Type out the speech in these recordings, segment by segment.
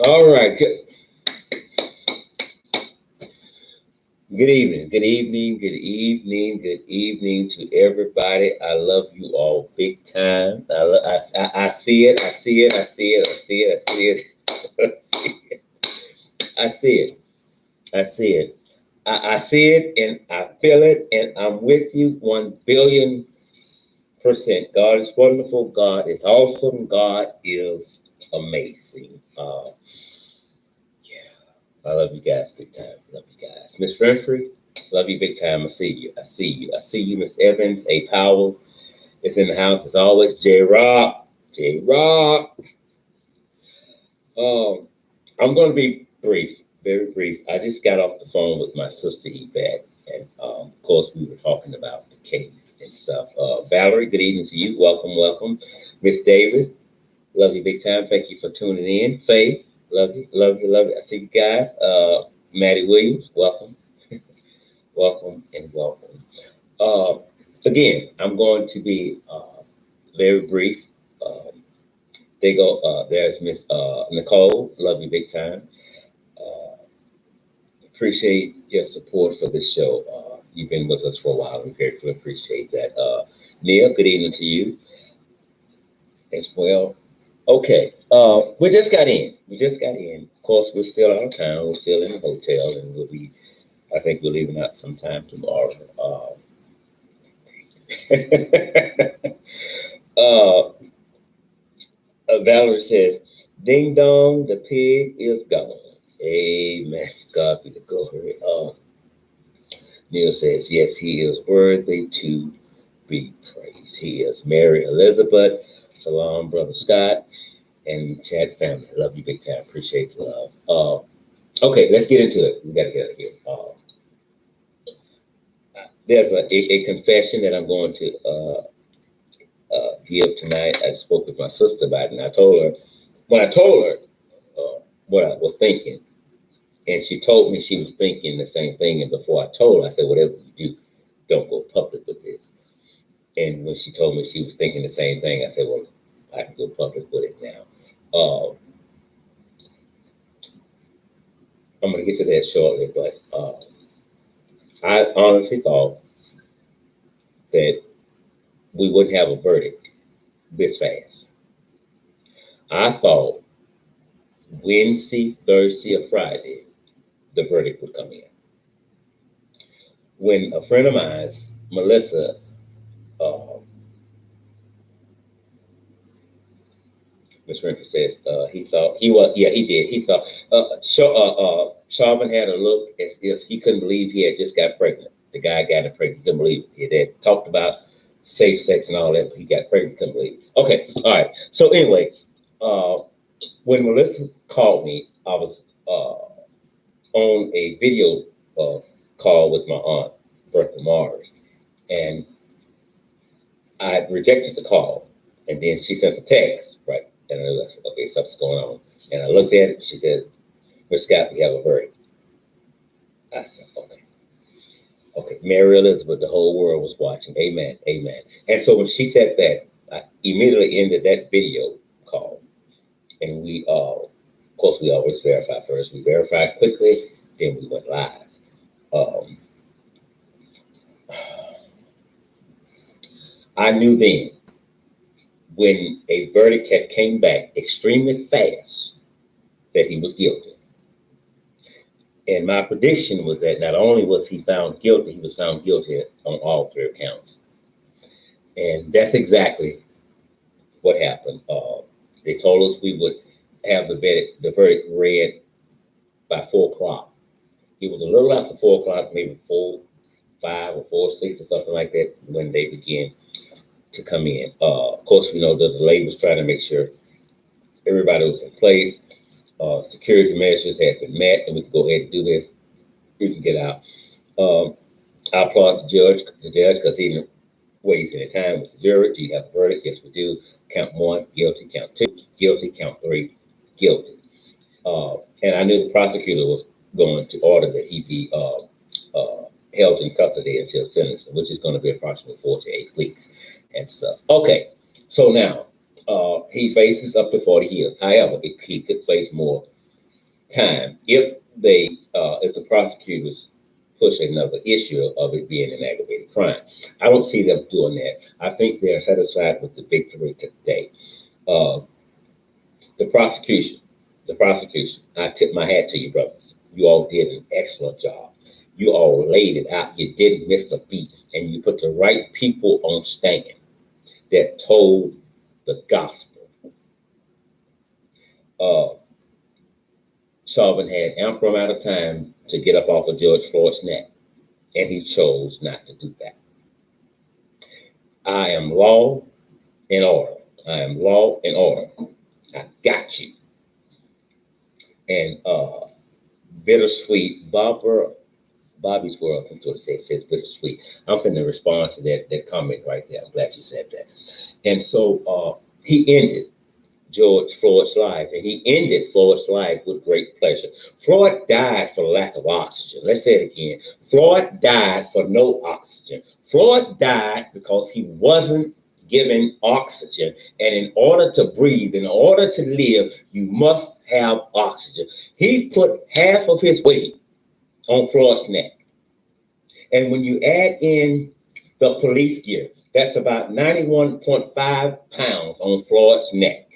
All right. Good evening. Good evening. Good evening. Good evening to everybody. I love you all big time. I see it. I see it. I see it. I see it. I see it. I see it. I see it. I see it and I feel it and I'm with you 1,000,000,000%. God is wonderful. God is awesome. God is amazing. I love you guys big time. Love you guys. Miss Renfrey, love you big time. I see you. I see you. I see you, Miss Evans. A Powell is in the house as always. J Rock. J Rock. Um, I'm going to be brief, very brief. I just got off the phone with my sister Yvette, and of course we were talking about the case and stuff. Valerie, good evening to you. Welcome, welcome. Miss Davis, love you big time. Thank you for tuning in. Faith, love you, love you, love you. I see you guys. Maddie Williams, welcome, welcome, and welcome. Uh, Again, I'm going to be very brief. They go. There's Miss Nicole. Love you big time. Uh, Appreciate your support for this show. You've been with us for a while. We gratefully appreciate that. Neil, good evening to you as well. Okay. We just got in. We just got in. Of course, we're still out of town. We're still in the hotel, and we'll be. I think we're leaving out sometime tomorrow. uh, Valerie says, "Ding dong, the pig is gone." Amen. God be the glory. Neil says, "Yes, he is worthy to be praised. He is." Mary Elizabeth, Salam, Brother Scott, and Chad family. Love you big time. Appreciate the love. Okay, let's get into it. We got to get out of here. There's a confession that I'm going to give tonight. I spoke with my sister about it, and I told her, when I told her what I was thinking, and she told me she was thinking the same thing. And before I told her, I said, whatever you do, don't go public with this. And when she told me she was thinking the same thing, I said, well, I can go public with it now. I'm going to get to that shortly, but I honestly thought that we wouldn't have a verdict this fast. I thought Wednesday, Thursday, or Friday, the verdict would come in. When a friend of mine, Melissa, uh, Miss Renfrew says he thought he was, yeah, he did. He thought Sharvin had a look as if he couldn't believe he had just got pregnant. The guy got him pregnant. He couldn't believe it. He had talked about safe sex and all that, but he got pregnant. He couldn't believe it. Okay, all right. So anyway, when Melissa called me, I was on a video call with my aunt, Bertha Mars, and I rejected the call, and then she sent a text, right? And I was like, okay, something's going on. And I looked at it, she said, Mr. Scott, we have a verdict. I said, okay. Okay, Mary Elizabeth, the whole world was watching. Amen, amen. And so when she said that, I immediately ended that video call. And we, of course, we always verify first. We verified quickly, then we went live. I knew then when a verdict had came back extremely fast that he was guilty. And my prediction was that not only was he found guilty, he was found guilty on all three accounts. And that's exactly what happened. They told us we would have the verdict read by 4 o'clock. It was a little after 4 o'clock, maybe 4:05 or 4:06 or something like that, when they began to come in. Of course, we know the delay was trying to make sure everybody was in place. Security measures had been met, and we could go ahead and do this. We can get out. I applaud the judge, because he didn't waste any time with the jury. Do you have a verdict? Yes, we do. Count one, guilty. Count two, guilty. Count three, guilty. And I knew the prosecutor was going to order that he be held in custody until sentencing, which is going to be approximately 4 to 8 weeks and stuff. Okay, so now he faces up to 40 years. However, he could face more time if the prosecutors push another issue of it being an aggravated crime. I don't see them doing that. I think they're satisfied with the victory today. Uh, the prosecution, the prosecution. I tip my hat to you, brothers. You all did an excellent job. You all laid it out. You didn't miss a beat, and you put the right people on stand that told the gospel. Uh, Chauvin had ample amount of time to get up off of George Floyd's neck, and he chose not to do that. I am law and order. I am law and order. I got you. And bittersweet, Bobby's World, that's what it says bittersweet. I'm finna respond to that comment right there. I'm glad you said that. And so he ended George Floyd's life, and he ended Floyd's life with great pleasure. Floyd died for lack of oxygen. Let's say it again. Floyd died for no oxygen. Floyd died because he wasn't given oxygen. And in order to breathe, in order to live, you must have oxygen. He put half of his weight on Floyd's neck. And when you add in the police gear, that's about 91.5 pounds on Floyd's neck.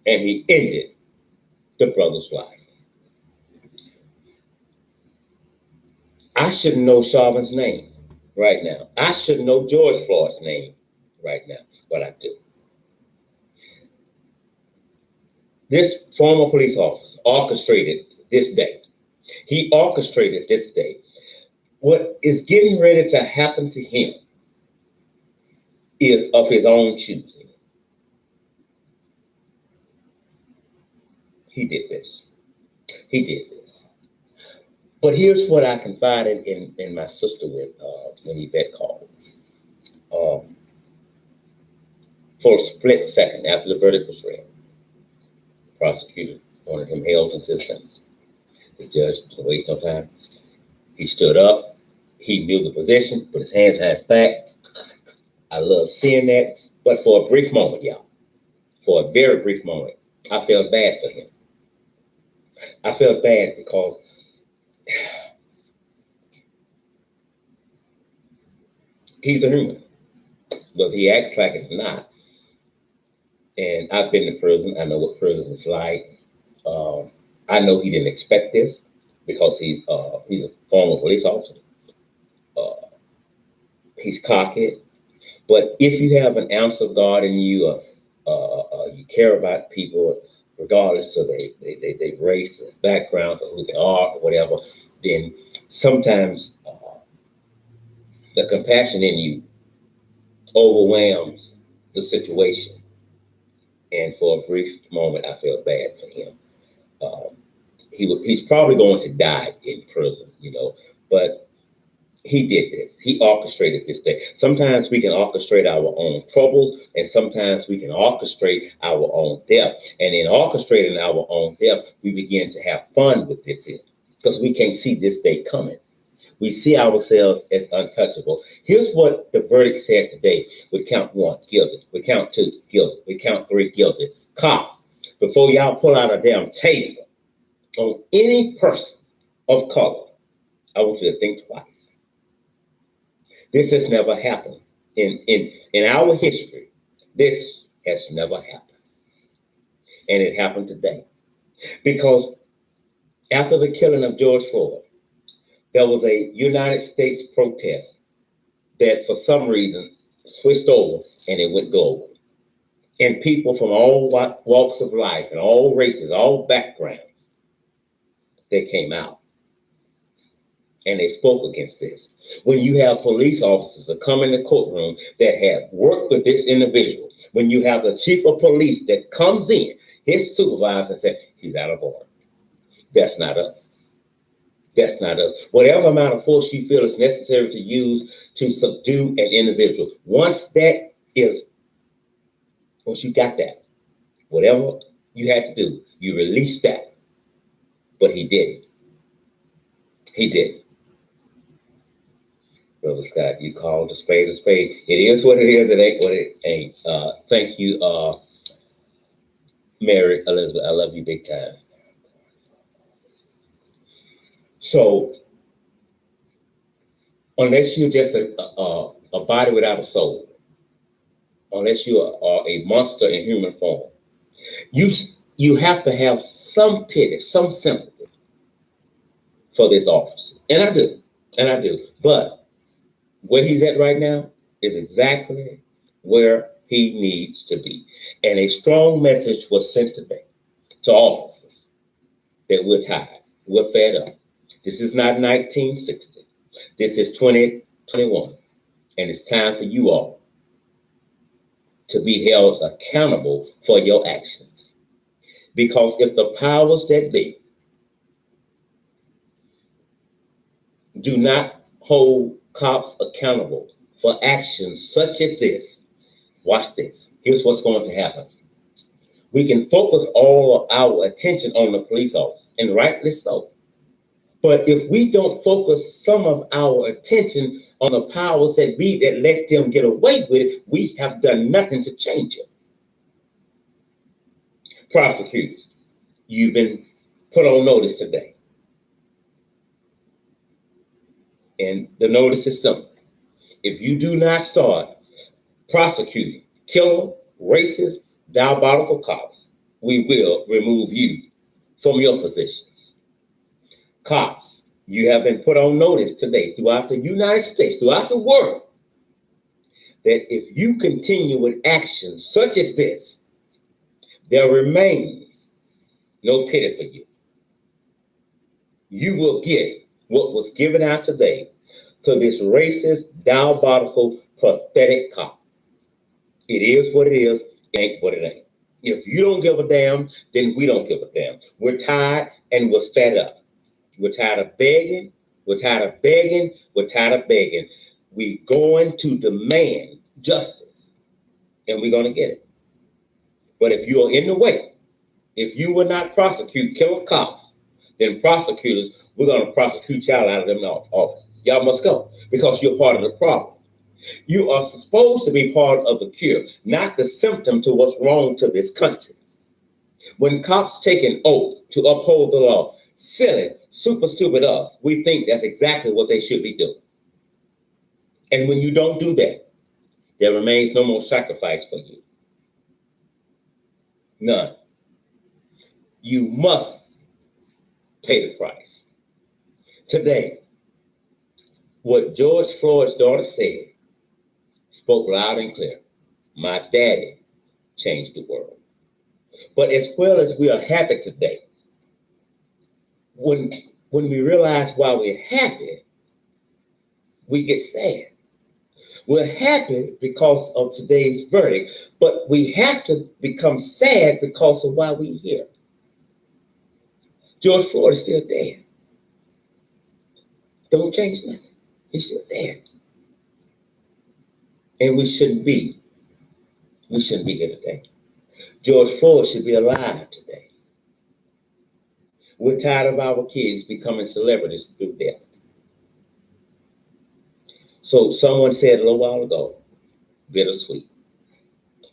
And he ended the brother's life. I should know Chauvin's name right now. I should know George Floyd's name right now, but I do. This former police officer orchestrated this day. He orchestrated this day. What is getting ready to happen to him is of his own choosing. He did this. He did this. But here's what I confided in my sister with when Yvette called. For a split second after the verdict was read, the prosecutor wanted him held until his sentence. The judge didn't waste no time. He stood up. He knew the position, put his hands behind his back. I love seeing that. But for a brief moment, y'all, for a very brief moment, I felt bad for him. I felt bad because he's a human, whether he acts like it or not. And I've been to prison. I know what prison is like. I know he didn't expect this because he's a former police officer. He's cocky. But if you have an ounce of God in you, you care about people, regardless of their race, their background, or who they are, or whatever, then sometimes the compassion in you overwhelms the situation. And for a brief moment, I felt bad for him. He's probably going to die in prison, but he did this. He orchestrated this day. Sometimes we can orchestrate our own troubles, and sometimes we can orchestrate our own death. And in orchestrating our own death, we begin to have fun with this because we can't see this day coming. We see ourselves as untouchable. Here's what the verdict said today with count 1, guilty. With count 2, guilty. With count 3, guilty. Cops, before y'all pull out a damn taser on any person of color, I want you to think twice. This has never happened. In our history, this has never happened. And it happened today. Because after the killing of George Floyd, there was a United States protest that for some reason switched over and it went global. And people from all walks of life and all races, all backgrounds, they came out and they spoke against this. When you have police officers that come in the courtroom that have worked with this individual, when you have the chief of police that comes in, his supervisor, and says, he's out of order. That's not us. That's not us. Whatever amount of force you feel is necessary to use to subdue an individual, once you got that, whatever you had to do, you release that. But he did it. He did it. Brother Scott, you called a spade a spade. It is what it is. It ain't what it ain't. Thank you, Mary Elizabeth. I love you big time. So unless you're just a body without a soul, unless you are a monster in human form, you you have to have some pity, some sympathy for this officer. And I do. And I do. But where he's at right now is exactly where he needs to be. And a strong message was sent today to officers that we're tired, we're fed up. This is not 1960. This is 2021. And it's time for you all to be held accountable for your actions. Because if the powers that be do not hold cops accountable for actions such as this, watch this. Here's what's going to happen. We can focus all of our attention on the police officer, and rightly so. But if we don't focus some of our attention on the powers that be that let them get away with it, we have done nothing to change it. Prosecutors, you've been put on notice today. And the notice is simple. If you do not start prosecuting killer, racist, diabolical cops, we will remove you from your positions. Cops, you have been put on notice today throughout the United States, throughout the world, that if you continue with actions such as this, there remains no pity for you. You will get what was given out today to this racist, diabolical, pathetic cop. It is what it is, it ain't what it ain't. If you don't give a damn, then we don't give a damn. We're tired and we're fed up. We're tired of begging. We're tired of begging. We're tired of begging. We're going to demand justice, and we're going to get it. But if you're in the way, if you will not prosecute killer cops, then prosecutors, we're going to prosecute y'all out of them offices. Y'all must go because you're part of the problem. You are supposed to be part of the cure, not the symptom to what's wrong to this country. When cops take an oath to uphold the law, silly, super stupid us, we think that's exactly what they should be doing. And when you don't do that, there remains no more sacrifice for you. None. You must pay the price. Today, what George Floyd's daughter said spoke loud and clear. My daddy changed the world. But as well as we are happy today, when we realize why we're happy, we get sad. We're happy because of today's verdict, but we have to become sad because of why we're here. George Floyd is still dead. Don't change nothing. He's still dead. And we shouldn't be here today. George Floyd should be alive today. We're tired of our kids becoming celebrities through death. So someone said a little while ago, bittersweet.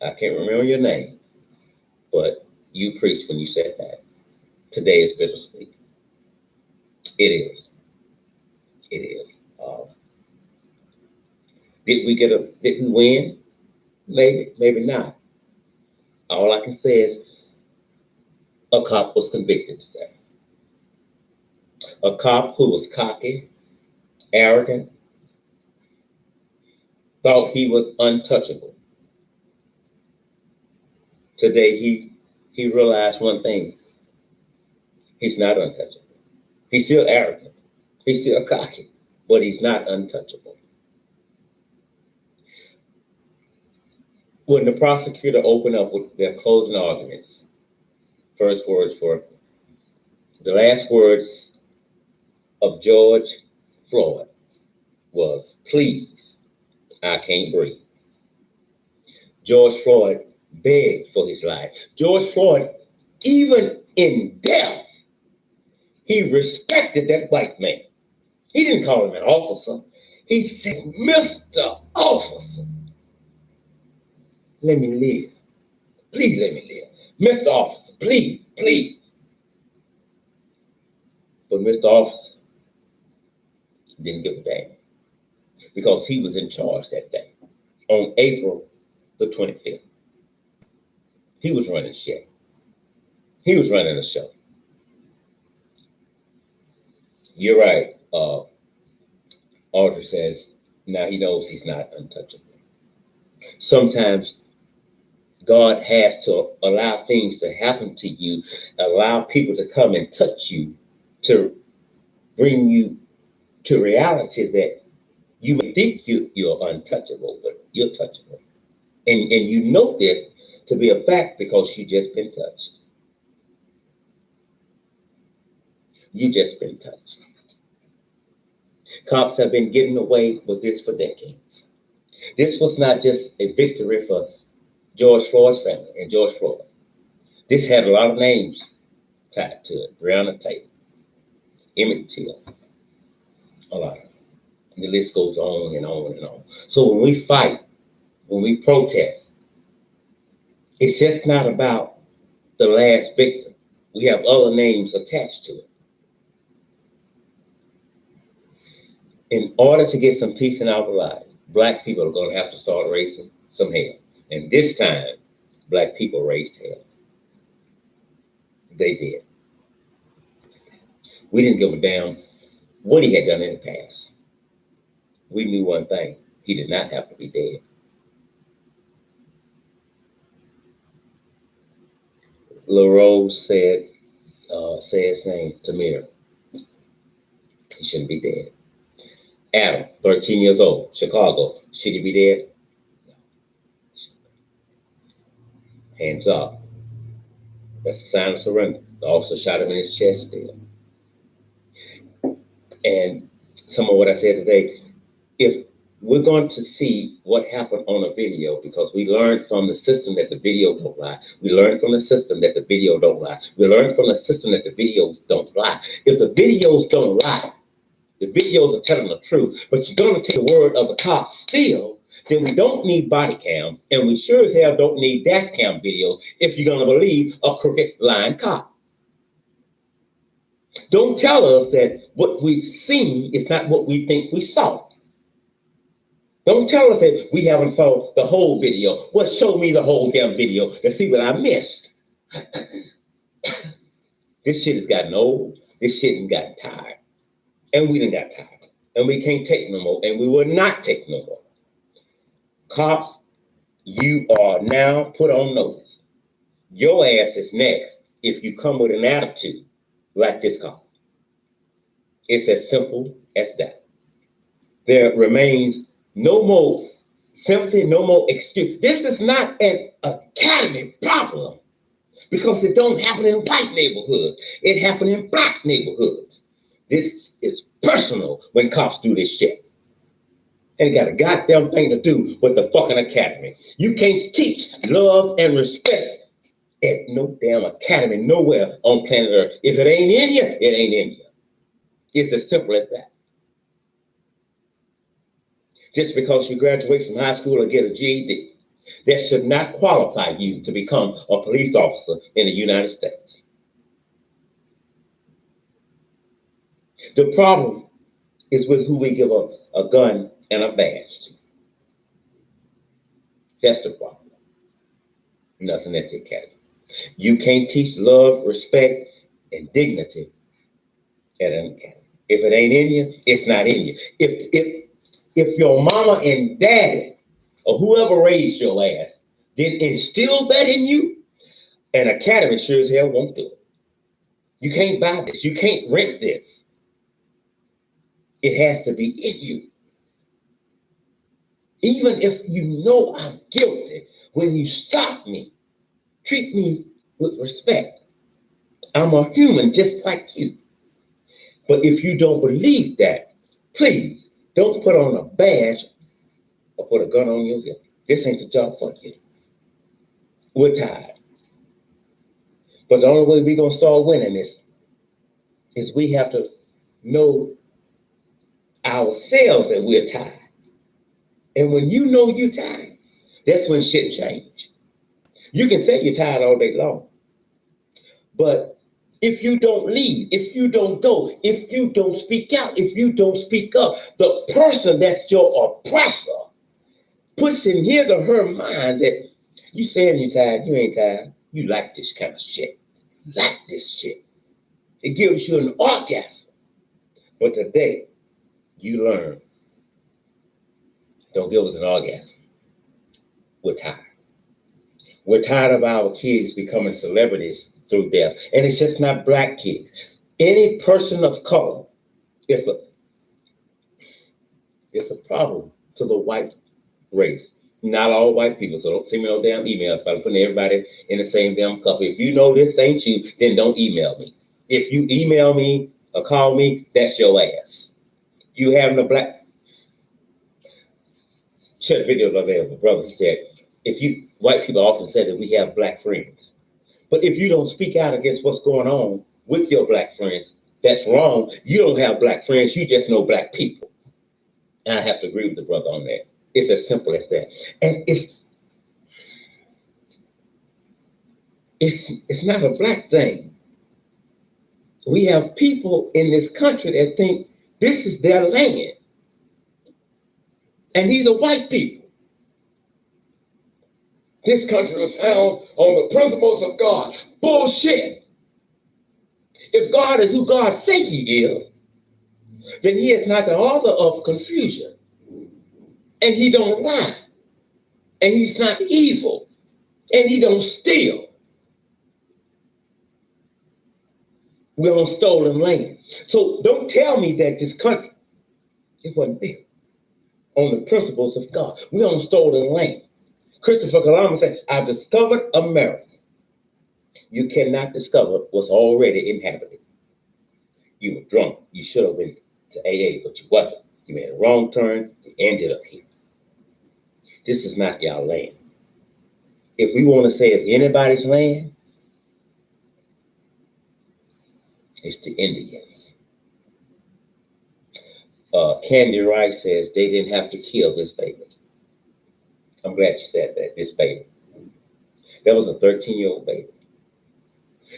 I can't remember your name, but you preached when you said that. Today is bittersweet. It is. It is. Did we win? Maybe, maybe not. All I can say is a cop was convicted today. A cop who was cocky, arrogant, thought he was untouchable. Today he realized one thing. He's not untouchable. He's still arrogant. He's still cocky, but he's not untouchable. When the prosecutor opened up with their closing arguments, first words were, the last words of George Floyd was, please, I can't breathe. George Floyd begged for his life. George Floyd, even in death, he respected that white man. He didn't call him an officer. He said, Mr. Officer, let me live. Please let me live. Mr. Officer, please, please. But Mr. Officer, Didn't give a damn because he was in charge that day. On April the 25th, he was running shit. He was running a show. You're right. Audrey says, now he knows he's not untouchable. Sometimes God has to allow things to happen to you, allow people to come and touch you to bring you to reality that you may think you're untouchable, but you're touchable. And you know this to be a fact because you just been touched. You just been touched. Cops have been getting away with this for decades. This was not just a victory for George Floyd's family and George Floyd. This had a lot of names tied to it. Breonna Taylor, Emmett Till, a lot of them. The list goes on and on and on. So when we fight, when we protest, it's just not about the last victim. We have other names attached to it. In order to get some peace in our lives, Black people are going to have to start raising some hell. And this time, Black people raised hell. They did. We didn't give a damn what he had done in the past. We knew one thing. He did not have to be dead. LaRose said his name, Tamir. He shouldn't be dead. Adam, 13 years old, Chicago. Should he be dead? No. Hands up. That's a sign of surrender. The officer shot him in his chest there. And some of what I said today, if we're going to see what happened on a video, because we learned from the system that the video don't lie. We learned from the system that the video don't lie. We learned from the system that the videos don't lie. If the videos don't lie, the videos are telling the truth, but you're going to take the word of the cops still, then we don't need body cams, and we sure as hell don't need dash cam videos if you're going to believe a crooked, lying cop. Don't tell us that what we've seen is not what we think we saw. Don't tell us that we haven't saw the whole video. Well, show me the whole damn video to see what I missed. This shit has gotten old. This shit has gotten tired. And we done got tired. And we can't take no more. And we will not take no more. Cops, you are now put on notice. Your ass is next if you come with an attitude like this cop. It's as simple as that. There remains no more sympathy, no more excuse. This is not an academy problem because it don't happen in white neighborhoods. It happens in Black neighborhoods. This is personal when cops do this shit. Ain't got a goddamn thing to do with the fucking academy. You can't teach love and respect at no damn academy nowhere on planet Earth. If it ain't in you, it ain't in you. It's as simple as that. Just because you graduate from high school or get a GED, that should not qualify you to become a police officer in the United States. The problem is with who we give a gun and a badge to. That's the problem. Nothing at the academy. You can't teach love, respect, and dignity at an academy. If it ain't in you, it's not in you. If your mama and daddy or whoever raised your ass didn't instill that in you, an academy sure as hell won't do it. You can't buy this. You can't rent this. It has to be in you. Even if you know I'm guilty, when you stop me, treat me with respect. I'm a human just like you. But if you don't believe that, please don't put on a badge or put a gun on your hip. This ain't the job for you. We're tired. But the only way we're going to start winning this is we have to know ourselves that we're tired. And when you know you're tired, that's when shit change. You can say you're tired all day long, but If you don't lead, if you don't go, if you don't speak out, if you don't speak up, the person that's your oppressor puts in his or her mind that you saying you tired, you ain't tired. You like this kind of shit. Like this shit. It gives you an orgasm. But today, you learn, don't give us an orgasm. We're tired. We're tired of our kids becoming celebrities through death. And it's just not black kids. Any person of color, it's a problem to the white race. Not all white people, so don't send me no damn emails about putting everybody in the same damn cup. If you know this ain't you, then don't email me. If you email me or call me, that's your ass. You having a black... Shared a video of a brother. He said, white people often say that we have black friends. But if you don't speak out against what's going on with your black friends, that's wrong. You don't have black friends, you just know black people. And I have to agree with the brother on that. It's as simple as that. And it's not a black thing. We have people in this country that think this is their land. And these are white people. This country was found on the principles of God. Bullshit. If God is who God say he is, then he is not the author of confusion. And he don't lie. And he's not evil. And he don't steal. We're on stolen land. So don't tell me that this country, it wasn't built on the principles of God. We're on stolen land. Christopher Columbus said, I've discovered America. You cannot discover what's already inhabited. You were drunk. You should have been to AA, but you wasn't. You made a wrong turn. You ended up here. This is not y'all land. If we want to say it's anybody's land, it's the Indians. Candy Rice says they didn't have to kill this baby. I'm glad you said that, this baby. That was a 13-year-old baby.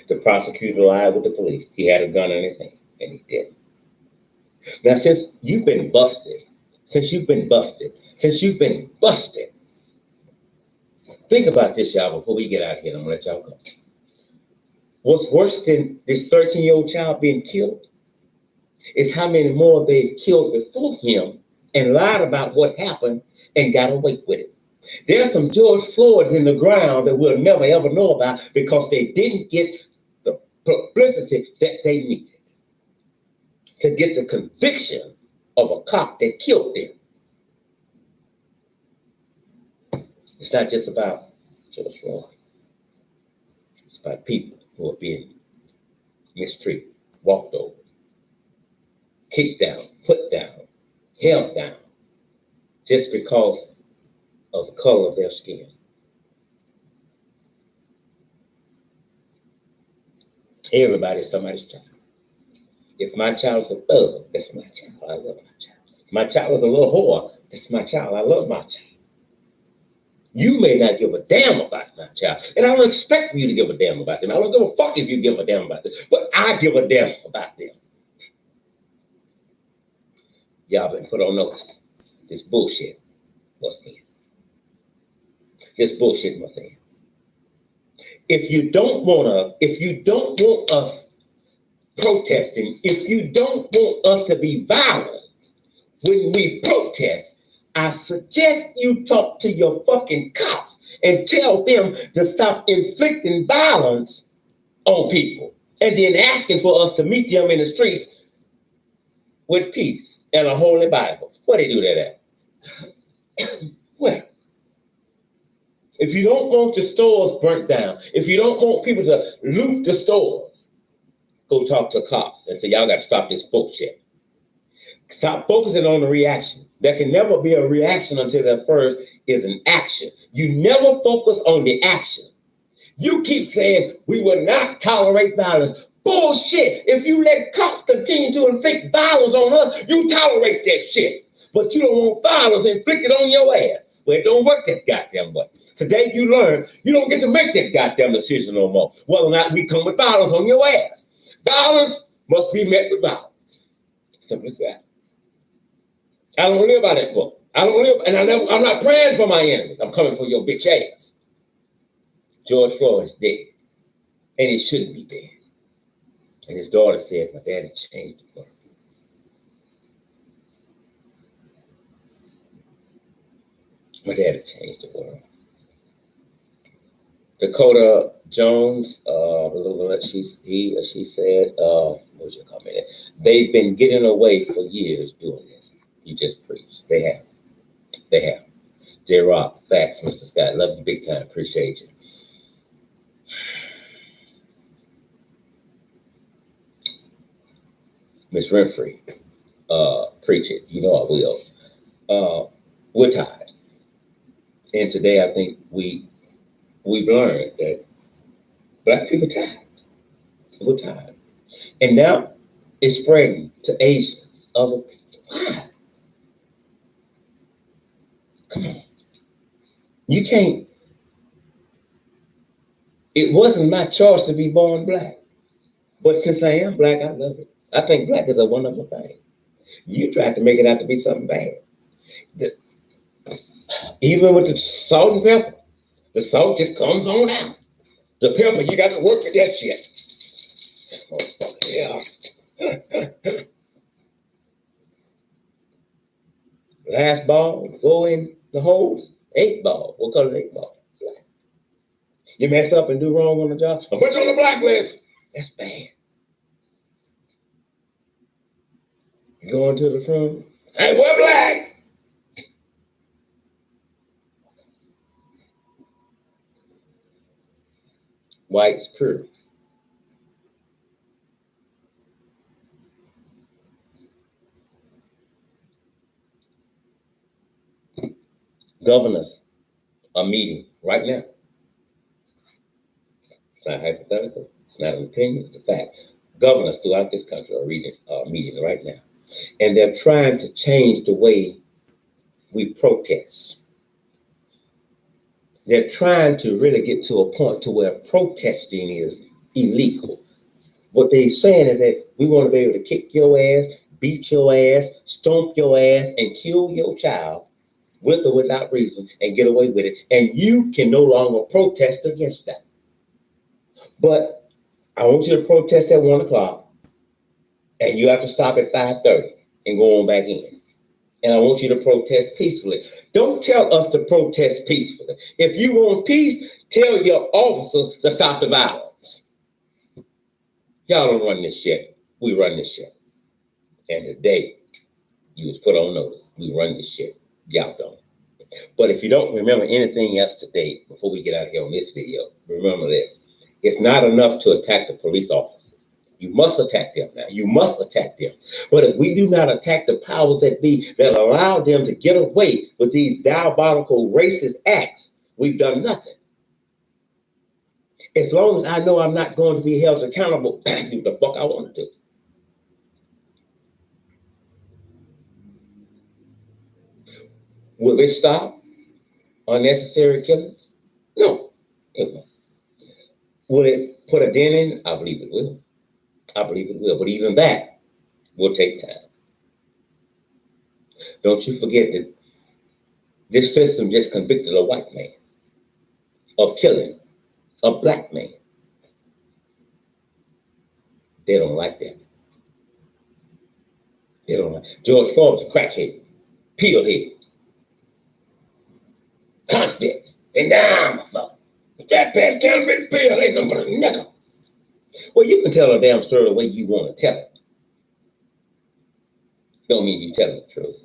The prosecutor lied with the police. He had a gun in his hand, and he didn't. Now, since you've been busted, think about this, y'all, before we get out of here. I'm going to let y'all go. What's worse than this 13-year-old child being killed is how many more they've killed before him and lied about what happened and got away with it. There's some George Floyds in the ground that we'll never ever know about because they didn't get the publicity that they needed to get the conviction of a cop that killed them. It's not just about George Floyd. It's about people who are being mistreated, walked over, kicked down, put down, held down, just because of the color of their skin. Everybody's somebody's child. If my child's a thug, that's my child. I love my child. If my child is a little whore, that's my child. I love my child. You may not give a damn about my child. And I don't expect you to give a damn about them. I don't give a fuck if you give a damn about them. But I give a damn about them. Y'all been put on notice. This bullshit must end. This bullshit must end. If you don't want us protesting, if you don't want us to be violent when we protest, I suggest you talk to your fucking cops and tell them to stop inflicting violence on people and then asking for us to meet them in the streets with peace and a holy Bible. Where they do that at? Where? If you don't want the stores burnt down, if you don't want people to loot the stores, go talk to cops and say, y'all got to stop this bullshit. Stop focusing on the reaction. There can never be a reaction until there first is an action. You never focus on the action. You keep saying, we will not tolerate violence. Bullshit. If you let cops continue to inflict violence on us, you tolerate that shit. But you don't want violence inflicted on your ass. Well, it don't work that goddamn way. Today you learn you don't get to make that goddamn decision no more. Whether or not we come with violence on your ass. Violence must be met with violence. Simple as that. I don't live by that book. I don't live, and I'm not praying for my enemies. I'm coming for your bitch ass. George Floyd is dead, and he shouldn't be dead. And his daughter said, my daddy changed the world. My daddy changed the world. Dakota Jones, she said, what was your comment? They've been getting away for years doing this. You just preach. They have. They have. J-Rock, facts, Mr. Scott. Love you big time. Appreciate you. Miss Renfrey, preach it. You know I will. We're tired. And today I think we've learned that Black people are tired. We're tired. And now it's spreading to Asians, other people. Why? Come on. You can't. It wasn't my choice to be born Black. But since I am Black, I love it. I think Black is a wonderful thing. You tried to make it out to be something bad. Even with the salt and pepper, the salt just comes on out. The pepper, you got to work with that shit. Yeah. Last ball, go in the holes. 8 ball. What color is 8 ball? Black. You mess up and do wrong on the job, I'll put you on the blacklist. That's bad. Going to the front. Hey, we're Black. White's pure. Governors are meeting right now. It's not hypothetical. It's not an opinion. It's a fact. Governors throughout this country are meeting right now. And they're trying to change the way we protest. They're trying to really get to a point to where protesting is illegal. What they're saying is that we want to be able to kick your ass, beat your ass, stomp your ass, and kill your child with or without reason and get away with it. And you can no longer protest against that. But I want you to protest at 1 o'clock, and you have to stop at 5:30 and go on back in. And I want you to protest peacefully. Don't tell us to protest peacefully. If you want peace, tell your officers to stop the violence. Y'all don't run this shit. We run this shit. And today, you was put on notice. We run this shit. Y'all don't. But if you don't remember anything else today, before we get out of here on this video, remember this. It's not enough to attack the police officers. You must attack them now. You must attack them. But if we do not attack the powers that be that allow them to get away with these diabolical racist acts, we've done nothing. As long as I know I'm not going to be held accountable, do the fuck I want to do. Will this stop unnecessary killings? No, it won't. Will it put a dent in? I believe it will. I believe it will. But even that will take time. Don't you forget that this system just convicted a white man of killing a Black man. They don't like that. They don't like George Floyd was a crackhead, pillhead, convict, and down my fuck. That bad counterfeit pill ain't nothing but a nickel. Well, you can tell a damn story the way you want to tell it. Don't mean you telling the truth.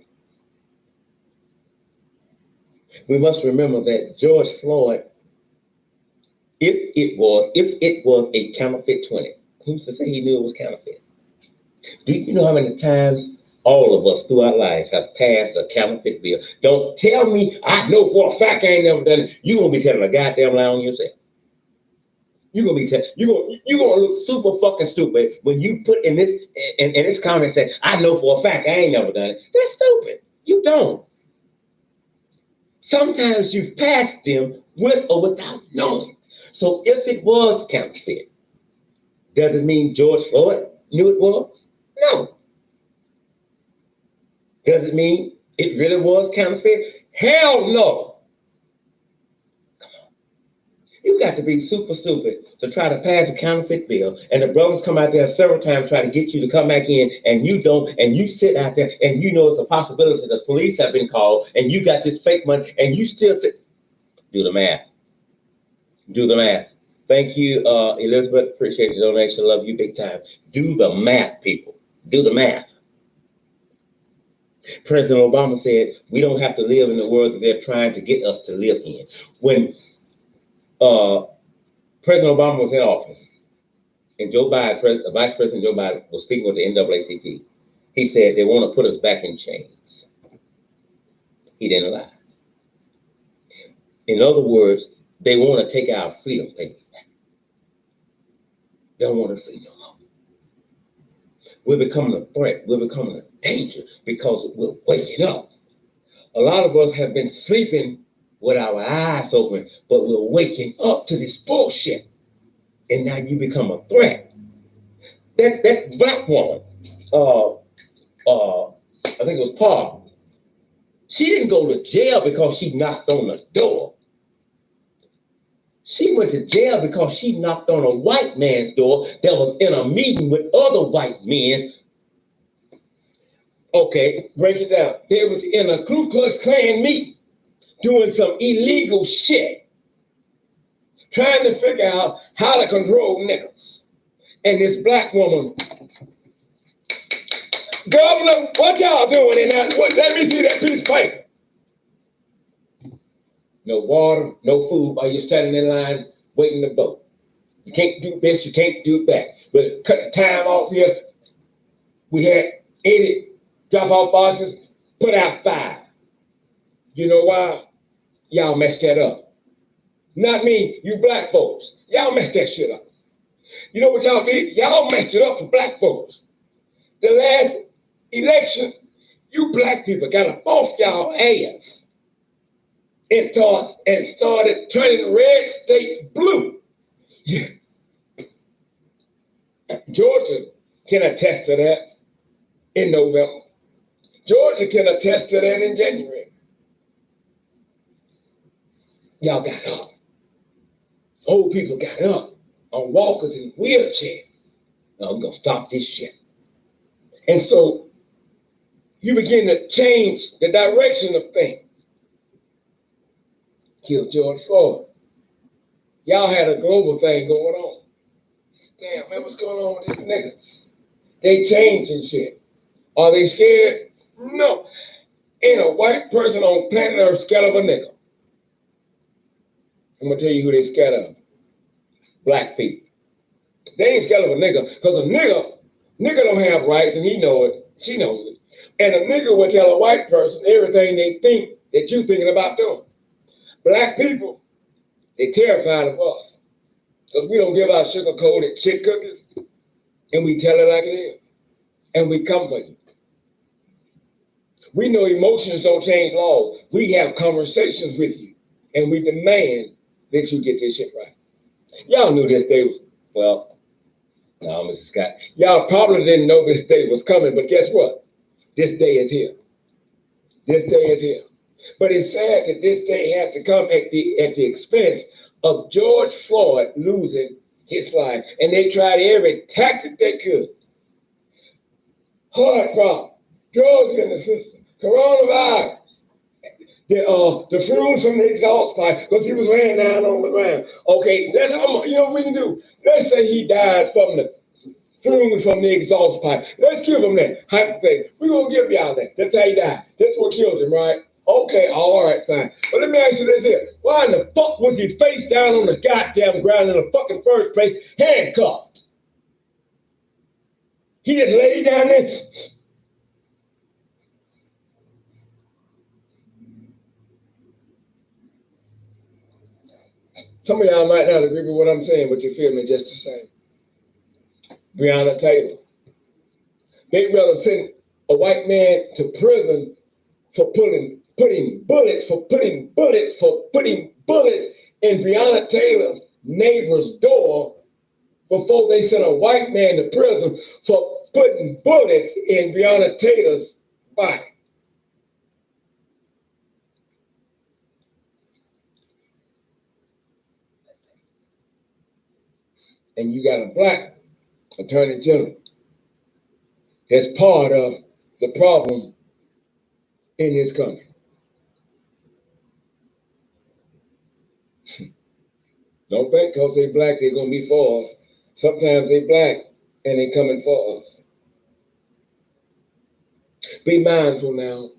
We must remember that George Floyd, if it was a counterfeit 20, who's to say he knew it was counterfeit? Do you know how many times all of us through our life have passed a counterfeit bill? Don't tell me, I know for a fact I ain't never done it. You're going to be telling a goddamn lie on yourself. You're going to look super fucking stupid when you put in this comment say, I know for a fact I ain't never done it. That's stupid. You don't. Sometimes you've passed them with or without knowing. So if it was counterfeit, Does it mean George Floyd knew it was? No. Does it mean it really was counterfeit? Hell no. You got to be super stupid to try to pass a counterfeit bill, and the brothers come out there several times trying to get you to come back in, and you don't, and you sit out there, and you know it's a possibility the police have been called, and you got this fake money, and you still sit. Do the math. Do the math. Thank you, Elizabeth. Appreciate the donation. Love you big time. Do the math, people. Do the math. President Obama said we don't have to live in the world that they're trying to get us to live in. When President Obama was in office, and Joe Biden, Vice President Joe Biden, was speaking with the NAACP. He said they want to put us back in chains. He didn't lie. In other words, they want to take our freedom back. They don't want us free no more. We're becoming a threat. We're becoming a danger because we're waking up. A lot of us have been sleeping with our eyes open, but we're waking up to this bullshit. And now you become a threat. That black woman, I think it was Paul, she didn't go to jail because she knocked on the door. She went to jail because she knocked on a white man's door that was in a meeting with other white men. Okay, break it down. They was in a Ku Klux Klan meeting doing some illegal shit, trying to figure out how to control niggas. And this black woman, Governor, what y'all doing in that? Let me see that piece of paper. No water, no food while you're standing in line waiting to vote. You can't do this, you can't do that. But cut the time off here. We had 80 drop-off boxes, put out 5. You know why? Y'all messed that up. Not me, you black folks. Y'all messed that shit up. You know what y'all did? Y'all messed it up for black folks. The last election, you black people got up off y'all ass and started turning red states blue. Yeah. Georgia can attest to that in November. Georgia can attest to that in January. Y'all got up. Old people got up on walkers and wheelchairs. Now we're gonna stop this shit. And so you begin to change the direction of things. Killed George Floyd. Y'all had a global thing going on. Damn, man, what's going on with these niggas? They changing shit. Are they scared? No. Ain't a white person on planet Earth scared of a nigga. I'm gonna tell you who they scared of. Black people. They ain't scared of a nigga, because a nigga don't have rights, and he know it, she knows it. And a nigga will tell a white person everything they think that you thinking about doing. Black people, they terrified of us, because we don't give out sugar-coated shit cookies, and we tell it like it is, and we come for you. We know emotions don't change laws. We have conversations with you, and we demand that you get this shit right. Y'all knew this day was, well, no, Mrs. Scott. Y'all probably didn't know this day was coming, but guess what? This day is here. This day is here. But it's sad that this day has to come at the expense of George Floyd losing his life. And they tried every tactic they could. Heart problem, drugs in the system, coronavirus, the fumes from the exhaust pipe, because he was laying down on the ground. Okay, that's how, you know what we can do? Let's say he died from the fumes from the exhaust pipe. Let's give him that. Hypothetically, we're going to give y'all that. That's how he died. That's what killed him, right? Okay, all right, fine. But let me ask you this here. Why in the fuck was he face down on the goddamn ground in the fucking first place, handcuffed? He just laid down there. Some of y'all might not agree with what I'm saying, but you feel me just the same. Breonna Taylor. They'd rather send a white man to prison for putting bullets in Breonna Taylor's neighbor's door before they sent a white man to prison for putting bullets in Breonna Taylor's body. And you got a black attorney general as part of the problem in this country. Don't think because they black they're gonna be for us. Sometimes they black and they coming for us. Be mindful now.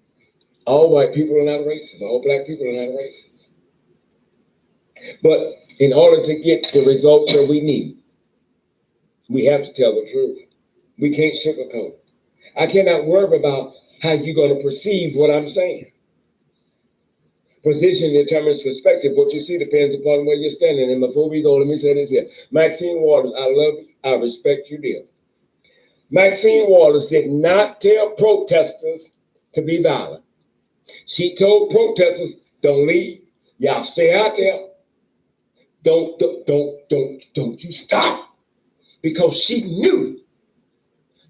All white people are not racist. All black people are not racist. But in order to get the results that we need, we have to tell the truth. We can't sugarcoat. I cannot worry about how you're going to perceive what I'm saying. Position determines perspective. What you see depends upon where you're standing. And before we go, let me say this here. Maxine Waters, I love you. I respect you dearly. Maxine Waters did not tell protesters to be violent. She told protesters, don't leave. Y'all stay out there. Don't you stop. Because she knew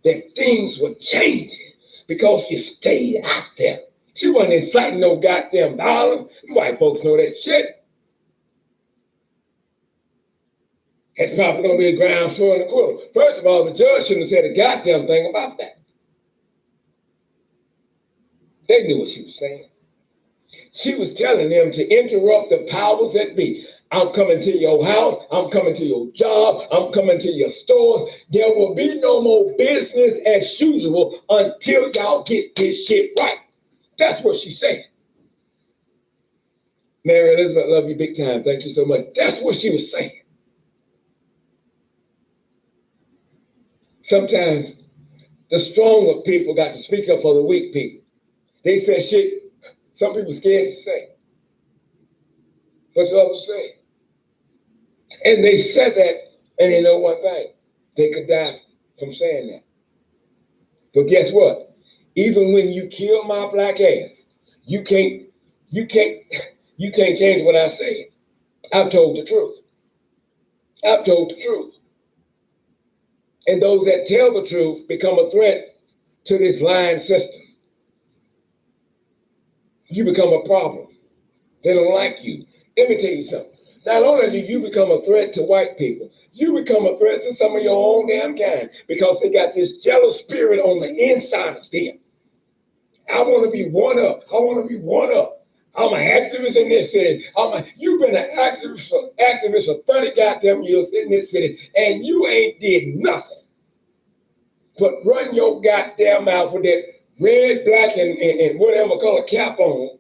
that things were changing because you stayed out there. She wasn't inciting no goddamn violence. White folks know that shit. It's probably going to be a ground floor in the court. First of all, the judge shouldn't have said a goddamn thing about that. They knew what she was saying. She was telling them to interrupt the powers that be. I'm coming to your house. I'm coming to your job. I'm coming to your stores. There will be no more business as usual until y'all get this shit right. That's what she's saying. Mary Elizabeth, love you big time. Thank you so much. That's what she was saying. Sometimes the stronger people got to speak up for the weak people. They said shit some people scared to say. But you others say. And they said that, and they know one thing. They could die from saying that. But guess what? Even when you kill my black ass, you can't change what I say. I've told the truth. I've told the truth. And those that tell the truth become a threat to this lying system. You become a problem. They don't like you. Let me tell you something. Not only do you become a threat to white people, you become a threat to some of your own damn kind because they got this jealous spirit on the inside of them. I want to be one up. I want to be one up. I'm an activist in this city. You've been an activist for 30 goddamn years in this city, and you ain't did nothing but run your goddamn mouth with that red, black, and whatever color cap on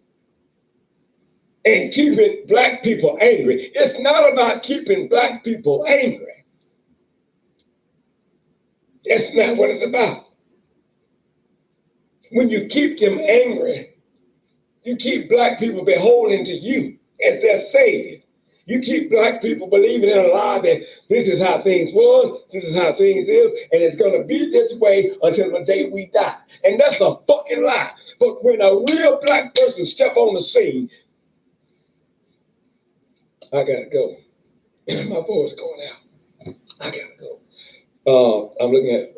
and keeping black people angry. It's not about keeping black people angry. That's not what it's about. When you keep them angry, you keep black people beholden to you as their savior. You keep black people believing in a lie that this is how things was, this is how things is, and it's going to be this way until the day we die. And that's a fucking lie. But when a real black person step on the scene, I gotta go. My voice going out. I gotta go. I'm looking at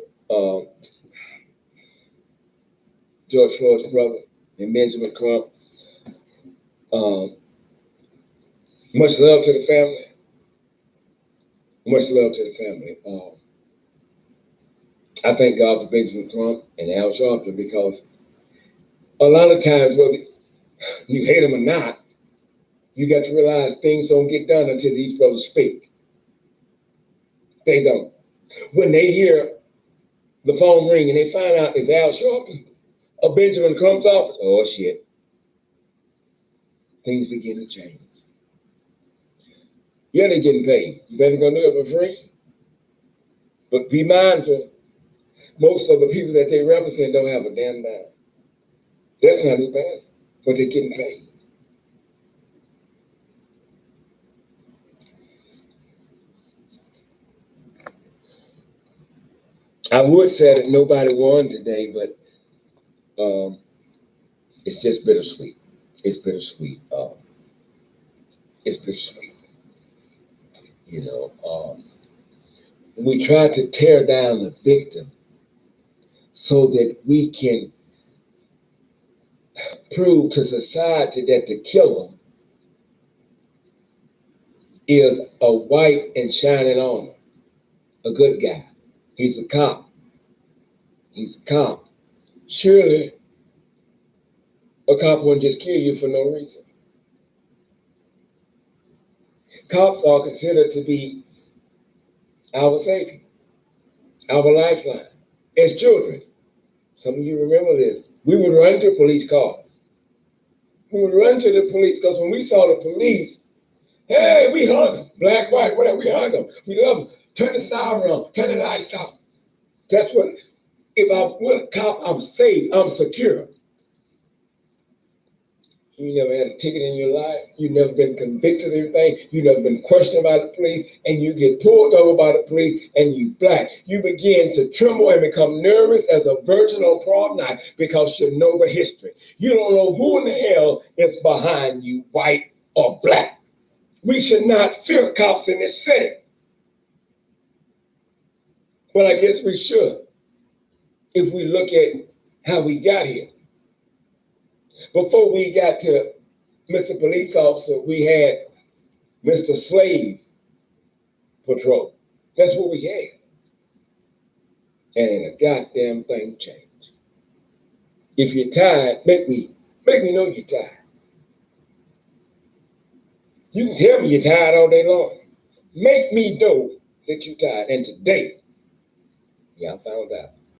George Floyd's brother and Benjamin Crump. Much love to the family. Much love to the family. I thank God for Benjamin Crump and Al Sharpton because a lot of times, whether you hate them or not, you got to realize things don't get done until these brothers speak. They don't. When they hear the phone ring and they find out it's Al Sharpton or Benjamin Crump's office, oh shit, things begin to change. Yeah, they're getting paid. You better gonna do it for free. But be mindful, most of the people that they represent don't have a damn dime. That's not who bad, but they're getting paid. I would say that nobody won today, but it's just bittersweet. It's bittersweet. It's bittersweet. You know, We try to tear down the victim so that we can prove to society that the killer is a white and shining armor, a good guy. He's a cop. He's a cop. Surely, a cop wouldn't just kill you for no reason. Cops are considered to be our savior, our lifeline. As children, some of you remember this, we would run to police cars. We would run to the police because when we saw the police, hey, we hug them, black, white, whatever, we hug them. We love them. Turn the siren on, turn the lights off. That's what, if I'm with a cop, I'm safe, I'm secure. You never had a ticket in your life. You never been convicted of anything. You never been questioned by the police, and you get pulled over by the police, and you black. You begin to tremble and become nervous as a virgin on prom night because you know the history. You don't know who in the hell is behind you, white or black. We should not fear cops in this setting. But I guess we should if we look at how we got here. Before we got to Mr. Police Officer, we had Mr. Slave Patrol. That's what we had. And ain't a goddamn thing changed. If you're tired, make me know you're tired. You can tell me you're tired all day long. Make me know that you're tired. And today, yeah, I found out.